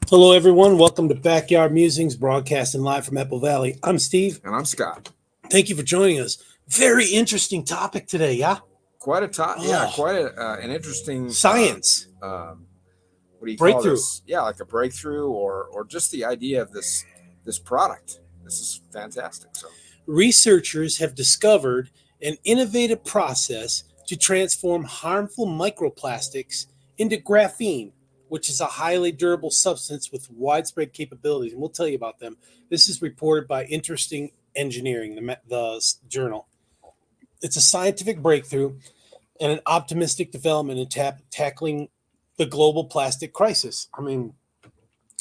Hello, everyone. Welcome to Backyard Musings, broadcasting live from Apple Valley. I'm Steve. And I'm Scott. Thank you for joining us. Very interesting topic today, yeah? Quite a Oh, quite an interesting science. What do you call Breakthrough. this? Yeah, like a breakthrough, or just the idea of this product. This is fantastic. So Researchers have discovered an innovative process to transform harmful microplastics into graphene, which is a highly durable substance with widespread capabilities. And we'll tell you about them. This is reported by Interesting Engineering, the journal. It's a scientific breakthrough and an optimistic development in tackling the global plastic crisis. I mean,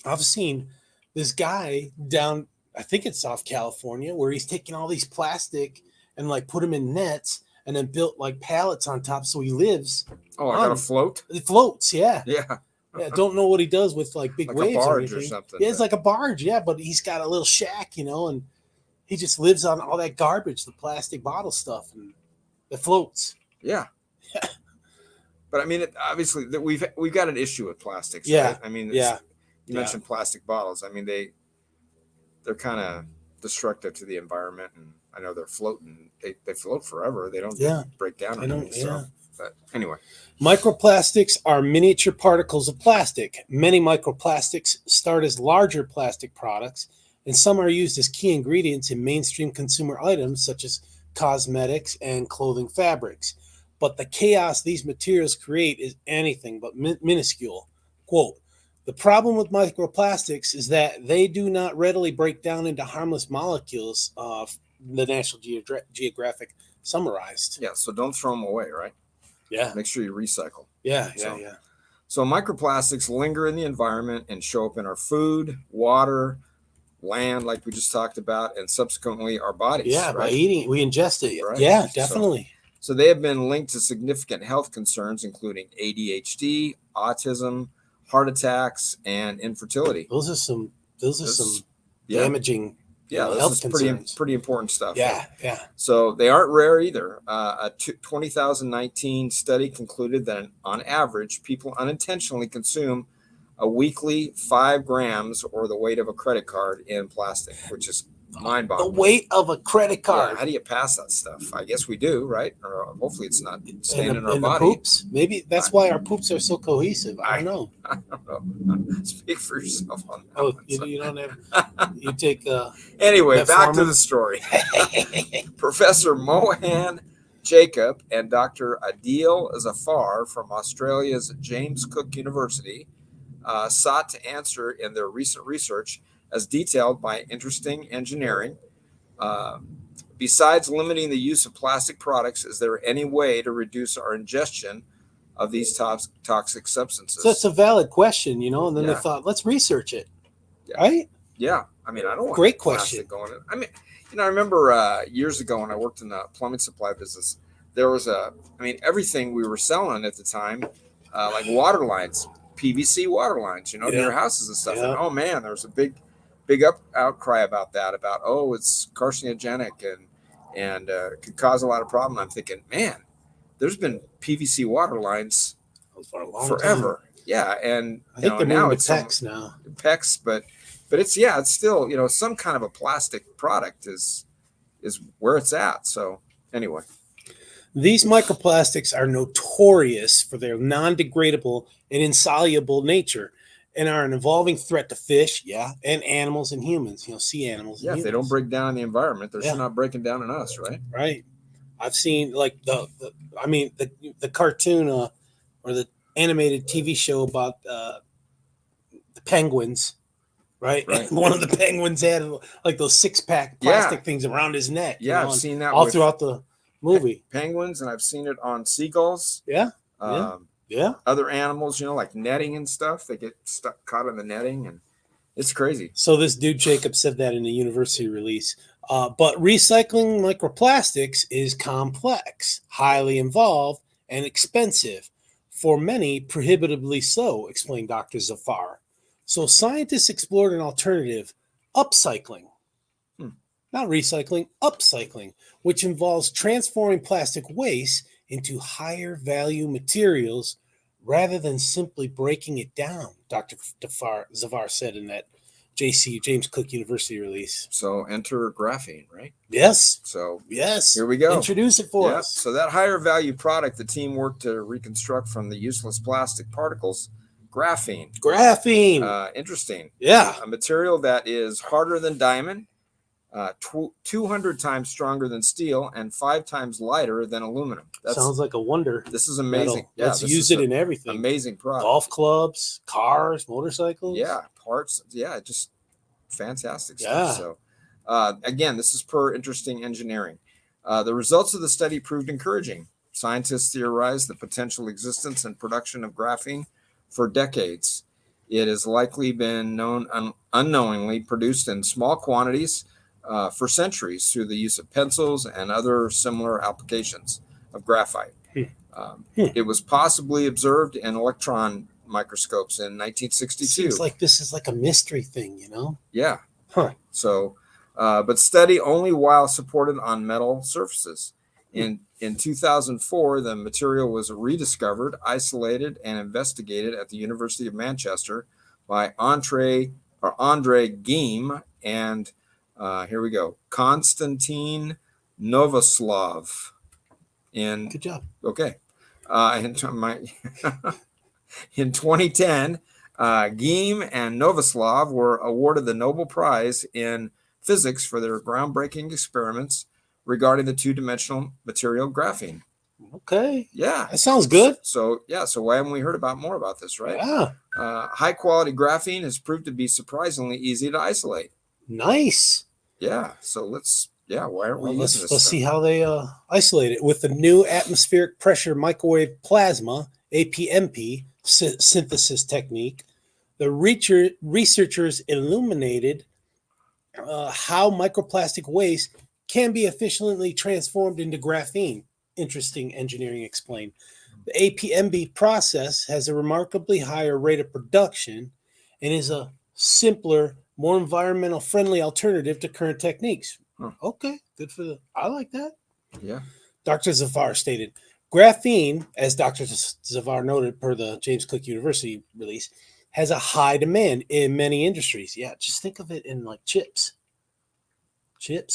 I've seen this guy down, I think it's South California, where he's taking all these plastic and like put them in nets and then built like pallets on top so he lives. I got a float. It floats, yeah. Yeah. Yeah, don't know what he does with like big like waves a barge or anything. something. Yeah, it's like a barge, yeah, but he's got a little shack, and he just lives on all that garbage, the plastic bottle stuff, and it floats. Yeah. But I mean, obviously, we've got an issue with plastics. Yeah. Right? I mean, Yeah. You mentioned plastic bottles. I mean, they're kind of destructive to the environment, and I know they're floating. They float forever. They don't break down. They don't. Yeah. So, but anyway, microplastics are miniature particles of plastic. Many microplastics start as larger plastic products, and some are used as key ingredients in mainstream consumer items such as cosmetics and clothing fabrics. But the chaos these materials create is anything but minuscule. Quote, the problem with microplastics is that they do not readily break down into harmless molecules, the National Geographic summarized. Yeah, so don't throw them away, right? Yeah. Make sure you recycle. Yeah. So microplastics linger in the environment and show up in our food, water, land, like we just talked about, and subsequently our bodies. Yeah, right? by eating, we ingest it. Right. Yeah, definitely. So they have been linked to significant health concerns, including ADHD, autism, heart attacks, and infertility. Those are some damaging health concerns. Pretty important stuff. Yeah. So they aren't rare either. A 2019 study concluded that on average, people unintentionally consume a weekly 5 grams, or the weight of a credit card, in plastic, which is mind-boggling. The weight of a credit card. Yeah, how do you pass that stuff? I guess we do, right? Or hopefully it's not staying in our body. The poops. Maybe that's why our poops are so cohesive. I don't know. I don't know. Speak for yourself on that. Oh, you don't have. You take. Anyway, back to the story. Professor Mohan Jacob and Dr. Adil Zafar from Australia's James Cook University sought to answer in their recent research, as detailed by Interesting Engineering. Besides limiting the use of plastic products, is there any way to reduce our ingestion of these toxic substances? So it's a valid question, and then they thought, let's research it, right? Yeah. I mean, I don't want great question going in. I mean, I remember years ago when I worked in the plumbing supply business, there was everything we were selling at the time, like water lines, PVC water lines, near houses and stuff. Yeah. And oh man, there was a big outcry about that, it's carcinogenic and could cause a lot of problem. I'm thinking, man, there's been PVC water lines for a long forever. Time. Yeah, and I think now it's PEX now. PEX, but it's still some kind of a plastic product is where it's at. So anyway. These microplastics are notorious for their non-degradable and insoluble nature, and are an evolving threat to fish, and animals and humans. Sea animals. And humans. If they don't break down in the environment, they're not breaking down in us, right? Right. I've seen like the cartoon or the animated TV show about the penguins. Right. One of the penguins had like those 6-pack plastic things around his neck. Yeah, I've seen that all throughout the movie. Penguins, and I've seen it on seagulls. Yeah. Other animals, like netting and stuff. They get caught in the netting, and it's crazy. So this dude Jacob said that in the university release. But recycling microplastics is complex, highly involved, and expensive. For many, prohibitively so, explained Dr. Zafar. So scientists explored an alternative, upcycling. Not recycling, upcycling, which involves transforming plastic waste into higher value materials rather than simply breaking it down, Dr. Zavar said in that James Cook University release. So enter graphene, right? Yes. So yes. Here we go. Introduce it for us. So that higher value product the team worked to reconstruct from the useless plastic particles, graphene. Interesting. Yeah. A material that is harder than diamond, 200 times stronger than steel, and 5 times lighter than aluminum. That sounds like a wonder. This is amazing. Yeah, let's use it in everything. Amazing product. Golf clubs, cars, motorcycles. Yeah, parts. Yeah, just fantastic stuff. So, again, this is per Interesting Engineering. The results of the study proved encouraging. Scientists theorized the potential existence and production of graphene for decades. It has likely been unknowingly produced in small quantities for centuries through the use of pencils and other similar applications of graphite. It was possibly observed in electron microscopes in 1962. Seems like this is like a mystery thing, you know? Yeah. So, but study only while supported on metal surfaces. In 2004, the material was rediscovered, isolated, and investigated at the University of Manchester by Andre Geim and here we go, Konstantin Novoslav. Good job. Okay. In 2010, Geim and Novoslav were awarded the Nobel Prize in Physics for their groundbreaking experiments regarding the two-dimensional material graphene. Okay. Yeah. That sounds good. So why haven't we heard more about this, right? Yeah. High-quality graphene has proved to be surprisingly easy to isolate. Nice. Yeah. So why aren't we using this? Let's see how they isolate it. With the new atmospheric pressure microwave plasma, APMP, synthesis technique, the researchers illuminated how microplastic waste can be efficiently transformed into graphene. Interesting Engineering explained. The APMP process has a remarkably higher rate of production and is a simpler, more environmental friendly alternative to current techniques. Okay, good for I like that. Yeah. Dr. Zavar stated, graphene, as Dr. Zavar noted per the James Cook University release, has a high demand in many industries. Yeah, just think of it in like chips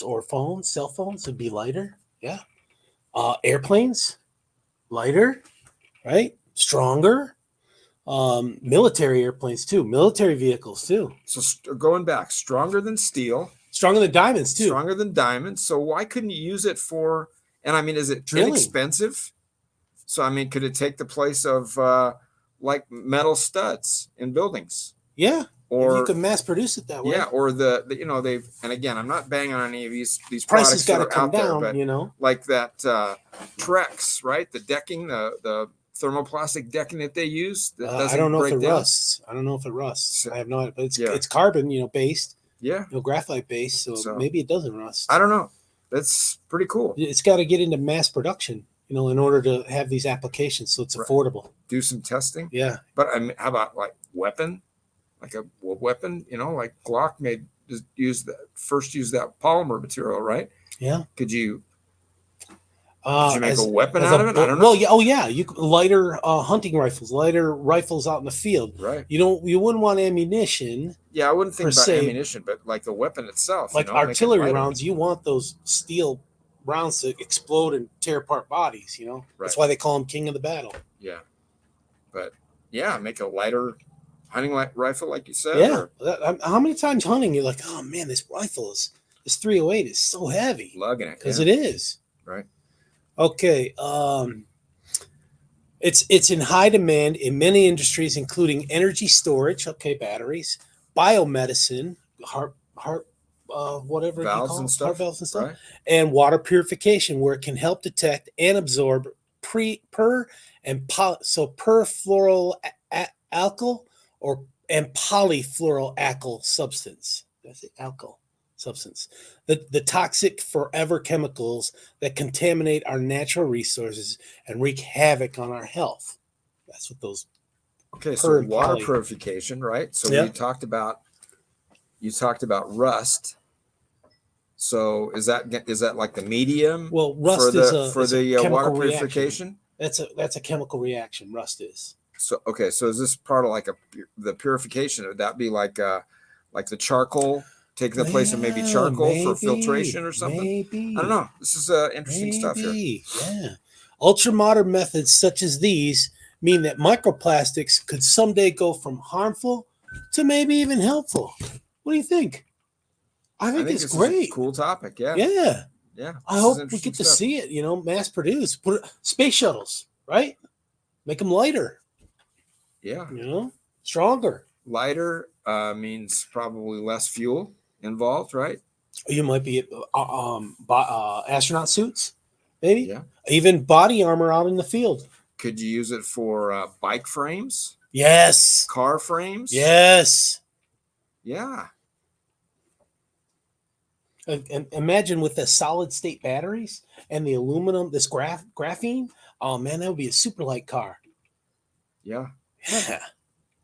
or phones, cell phones would be lighter. Yeah. Airplanes, lighter, right? Stronger. Military airplanes too, military vehicles too. So going back, stronger than steel. Stronger than diamonds too. Stronger than diamonds. So why couldn't you use it for, and I mean, is it drilling? Inexpensive? So, I mean, could it take the place of like metal studs in buildings? Yeah. Or if you could mass produce it that way. Yeah. Or they've, and again, I'm not banging on any of these prices products got to that are come out down, there, but like that Trex, right? The decking, the thermoplastic decking that they use. That I don't know if it rusts. I don't know if it rusts. I have no idea, but it's carbon, based. Yeah. Graphite based, so maybe it doesn't rust. I don't know. That's pretty cool. It's got to get into mass production, in order to have these applications, so it's affordable. Do some testing. Yeah. But I mean, how about like weapon? Like a weapon, like Glock use that polymer material, right? Yeah. Could you make a weapon out of it? I don't know. Well, yeah. You lighter hunting rifles, lighter rifles out in the field. Right. You wouldn't want ammunition. Yeah, I wouldn't think about ammunition, but like the weapon itself. Like artillery rounds, you want those steel rounds to explode and tear apart bodies. Right. That's why they call them king of the battle. Yeah. But yeah, make a lighter hunting rifle, like you said. Yeah. How many times hunting you're like, oh man, this 308 is so heavy. Lugging it. Because it is. Right. Okay. It's in high demand in many industries, including energy storage, batteries, biomedicine, heart whatever valves and stuff, right? And water purification, where it can help detect and absorb perfluoroalkyl and polyfluoroalkyl substance. That's it, alkyl substance. The toxic forever chemicals that contaminate our natural resources and wreak havoc on our health. That's what those. Okay, so water purification, right? So you talked about rust. So is that like the medium? Well, rust for the water purification. That's a chemical reaction. Rust is. So okay, so is this part of like the purification? Would that be like the charcoal taking the place of maybe Yeah, charcoal for filtration or something? Maybe. I don't know. This is interesting stuff here. Yeah. Ultra modern methods such as these mean that microplastics could someday go from harmful to maybe even helpful. What do you think? I think it's this great. is a cool topic. Yeah. Yeah. Yeah. I hope we get to see it, mass produced. Put space shuttles, right? Make them lighter. Yeah. Stronger. Lighter means probably less fuel involved, right? You might be astronaut suits, maybe. Yeah. Even body armor out in the field. Could you use it for bike frames? Yes. Car frames? Yes. Yeah. And imagine with the solid state batteries and the aluminum, this graphene. Oh man, that would be a super light car. Yeah. Yeah.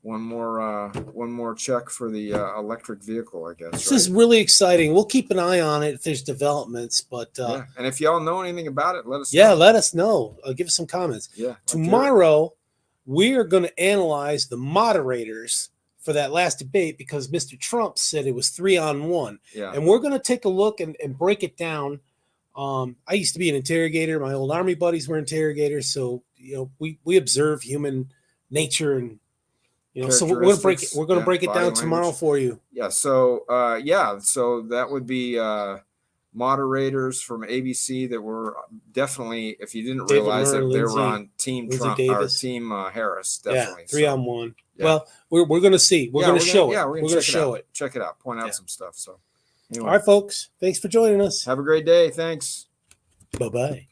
One more check for the electric vehicle, I guess. This is really exciting. We'll keep an eye on it if there's developments. But yeah, and if y'all know anything about it, let us know. Yeah, let us know. Give us some comments. Yeah. Tomorrow, we are going to analyze the moderators for that last debate because Mr. Trump said it was 3-on-1. Yeah. And we're going to take a look and break it down. I used to be an interrogator. My old Army buddies were interrogators. So, we observe human nature and so we're going to break it. We're going to break it down tomorrow for you. Yeah. So, so that would be moderators from ABC that were definitely, if you didn't realize it, they were on Team Trump or Team Harris. Definitely. Yeah, 3-on-1. Yeah. Well, we're going to see. We're going to show it. Yeah, we're going to show it. Check it out. Point out some stuff. So, anyway. All right, folks. Thanks for joining us. Have a great day. Thanks. Bye-bye.